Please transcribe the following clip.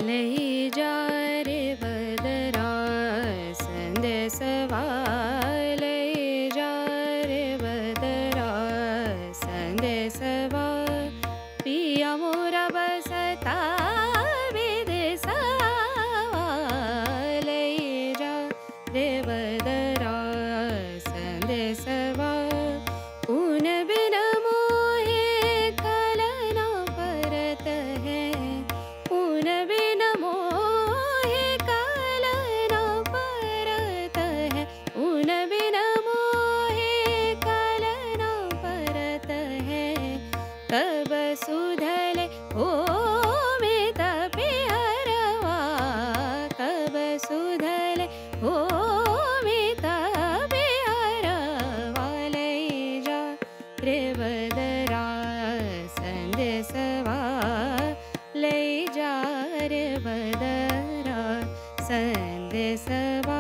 ले जा रे बदरा संदेशवा ले जा रे बदरा संदेशवा पिया मोरा बसता विदेशवा ले जा रे बदरा संदेशवा ऊन बिन मोहे कलना परत है ऊन बिन मोहे कलना परत है ऊन बिन मोहे कलना परत है कब सुधले हो में तपिहरवा कब सुधले हो में तपिहरवा ले जा रे बदरा संदेशवा ले जा रे बदरा संदेशवा।